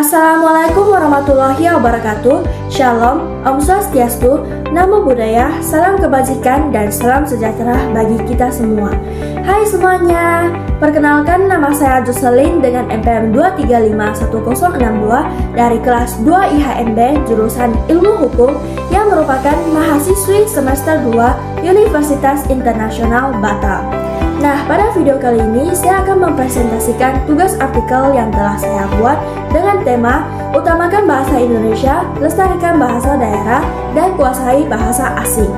Assalamualaikum warahmatullahi wabarakatuh. Shalom, Om Swastiastu, Namo Buddhaya, salam kebajikan dan salam sejahtera bagi kita semua. Hai semuanya, perkenalkan nama saya Jocelyn dengan NPM 2351062 dari kelas 2 IHMB jurusan Ilmu Hukum yang merupakan mahasiswi semester 2 Universitas Internasional Batam. Nah, pada video kali ini saya akan mempresentasikan tugas artikel yang telah saya buat dengan tema Utamakan Bahasa Indonesia, Lestarikan Bahasa Daerah, dan Kuasai Bahasa Asing.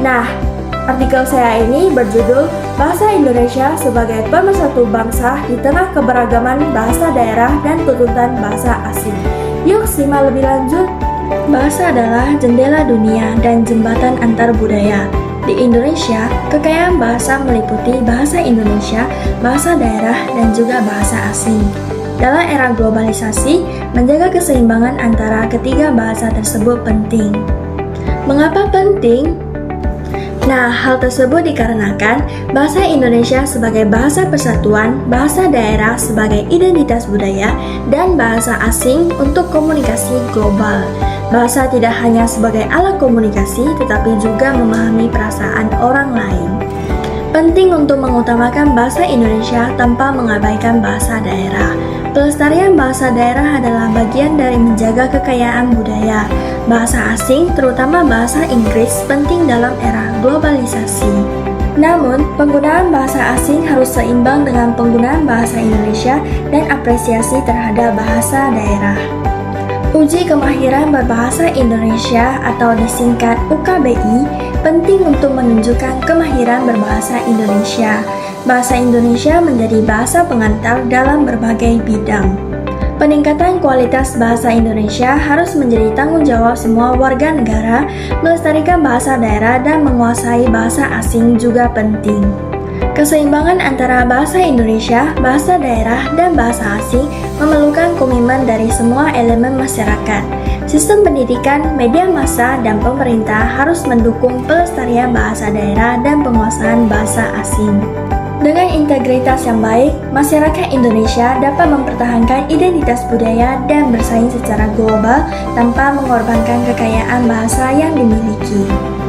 Nah, artikel saya ini berjudul Bahasa Indonesia sebagai Pemersatu Bangsa di Tengah Keberagaman Bahasa Daerah dan Tuntutan Bahasa Asing. Yuk simak lebih lanjut. Bahasa adalah jendela dunia dan jembatan antar budaya. Di Indonesia, kekayaan bahasa meliputi bahasa Indonesia, bahasa daerah, dan juga bahasa asing. Dalam era globalisasi, menjaga keseimbangan antara ketiga bahasa tersebut penting. Mengapa penting? Nah, hal tersebut dikarenakan bahasa Indonesia sebagai bahasa persatuan, bahasa daerah sebagai identitas budaya, dan bahasa asing untuk komunikasi global. Bahasa tidak hanya sebagai alat komunikasi, tetapi juga memahami perasaan orang lain. Penting untuk mengutamakan bahasa Indonesia tanpa mengabaikan bahasa daerah. Pelestarian bahasa daerah adalah bagian dari menjaga kekayaan budaya. Bahasa asing, terutama bahasa Inggris, penting dalam era globalisasi. Namun, penggunaan bahasa asing harus seimbang dengan penggunaan bahasa Indonesia dan apresiasi terhadap bahasa daerah. Uji kemahiran berbahasa Indonesia atau disingkat UKBI penting untuk menunjukkan kemahiran berbahasa Indonesia. Bahasa Indonesia menjadi bahasa pengantar dalam berbagai bidang. Peningkatan kualitas bahasa Indonesia harus menjadi tanggung jawab semua warga negara. Melestarikan bahasa daerah dan menguasai bahasa asing juga penting. Keseimbangan antara bahasa Indonesia, bahasa daerah, dan bahasa asing memerlukan komitmen dari semua elemen masyarakat. Sistem pendidikan, media massa, dan pemerintah harus mendukung pelestarian bahasa daerah dan penguasaan bahasa asing. Dengan integritas yang baik, masyarakat Indonesia dapat mempertahankan identitas budaya dan bersaing secara global tanpa mengorbankan kekayaan bahasa yang dimiliki.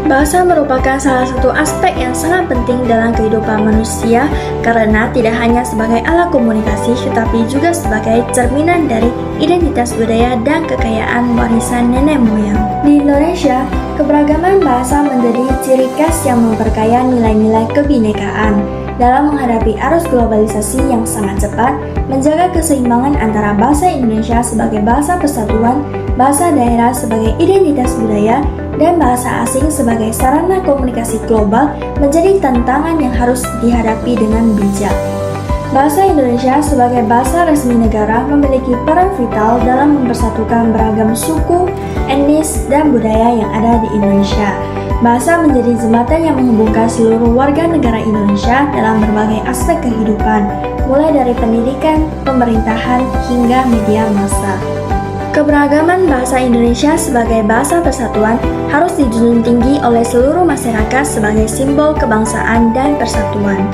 Bahasa merupakan salah satu aspek yang sangat penting dalam kehidupan manusia karena tidak hanya sebagai alat komunikasi tetapi juga sebagai cerminan dari identitas budaya dan kekayaan warisan nenek moyang. Di Indonesia, keberagaman bahasa menjadi ciri khas yang memperkaya nilai-nilai kebinekaan. Dalam menghadapi arus globalisasi yang sangat cepat, menjaga keseimbangan antara bahasa Indonesia sebagai bahasa persatuan, bahasa daerah sebagai identitas budaya, dan bahasa asing sebagai sarana komunikasi global menjadi tantangan yang harus dihadapi dengan bijak. Bahasa Indonesia sebagai bahasa resmi negara memiliki peran vital dalam mempersatukan beragam suku, etnis, dan budaya yang ada di Indonesia. Bahasa menjadi jembatan yang menghubungkan seluruh warga negara Indonesia dalam berbagai aspek kehidupan, mulai dari pendidikan, pemerintahan, hingga media massa. Keberagaman bahasa Indonesia sebagai bahasa persatuan harus dijunjung tinggi oleh seluruh masyarakat sebagai simbol kebangsaan dan persatuan.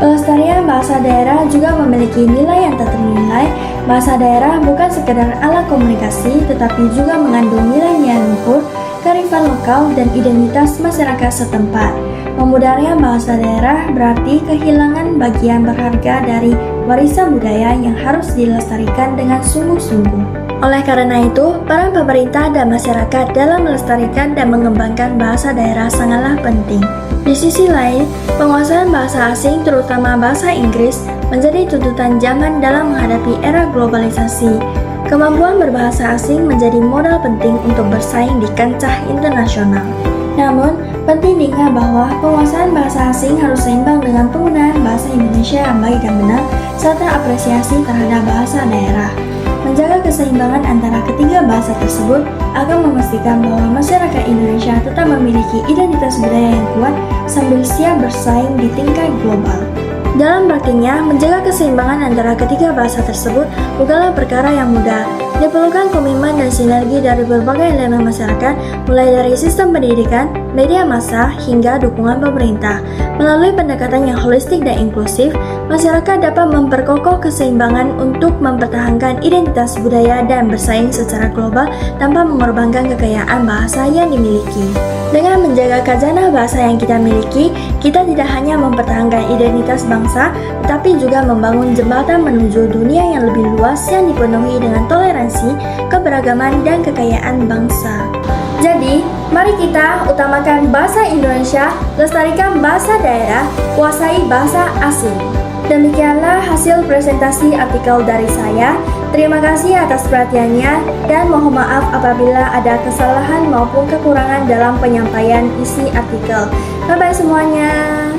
Pelestarian bahasa daerah juga memiliki nilai yang tak ternilai. Bahasa daerah bukan sekedar alat komunikasi, tetapi juga mengandung nilai-nilai luhur, kearifan lokal, dan identitas masyarakat setempat. Memudarnya bahasa daerah berarti kehilangan bagian berharga dari warisan budaya yang harus dilestarikan dengan sungguh-sungguh. Oleh karena itu, peran pemerintah dan masyarakat dalam melestarikan dan mengembangkan bahasa daerah sangatlah penting. Di sisi lain, penguasaan bahasa asing terutama bahasa Inggris menjadi tuntutan zaman dalam menghadapi era globalisasi. Kemampuan berbahasa asing menjadi modal penting untuk bersaing di kancah internasional. Namun, penting diingat bahwa penguasaan bahasa asing harus seimbang dengan penggunaan bahasa Indonesia yang baik dan benar, serta apresiasi terhadap bahasa daerah. Menjaga keseimbangan antara ketiga bahasa tersebut akan memastikan bahwa masyarakat Indonesia tetap memiliki identitas budaya yang kuat sambil siap bersaing di tingkat global. Dalam praktiknya, menjaga keseimbangan antara ketiga bahasa tersebut bukanlah perkara yang mudah. Diperlukan komitmen dan sinergi dari berbagai elemen masyarakat, mulai dari sistem pendidikan, media massa, hingga dukungan pemerintah. Melalui pendekatan yang holistik dan inklusif, masyarakat dapat memperkokoh keseimbangan untuk mempertahankan identitas budaya dan bersaing secara global tanpa mengorbankan kekayaan bahasa yang dimiliki. Dengan menjaga khazanah bahasa yang kita miliki, kita tidak hanya mempertahankan identitas bangsa, tetapi juga membangun jembatan menuju dunia yang lebih luas yang dipenuhi dengan toleransi, keberagaman, dan kekayaan bangsa. Jadi, mari kita utamakan bahasa Indonesia, lestarikan bahasa daerah, kuasai bahasa asing. Demikianlah hasil presentasi artikel dari saya. Terima kasih atas perhatiannya dan mohon maaf apabila ada kesalahan maupun kekurangan dalam penyampaian isi artikel. Bye-bye semuanya.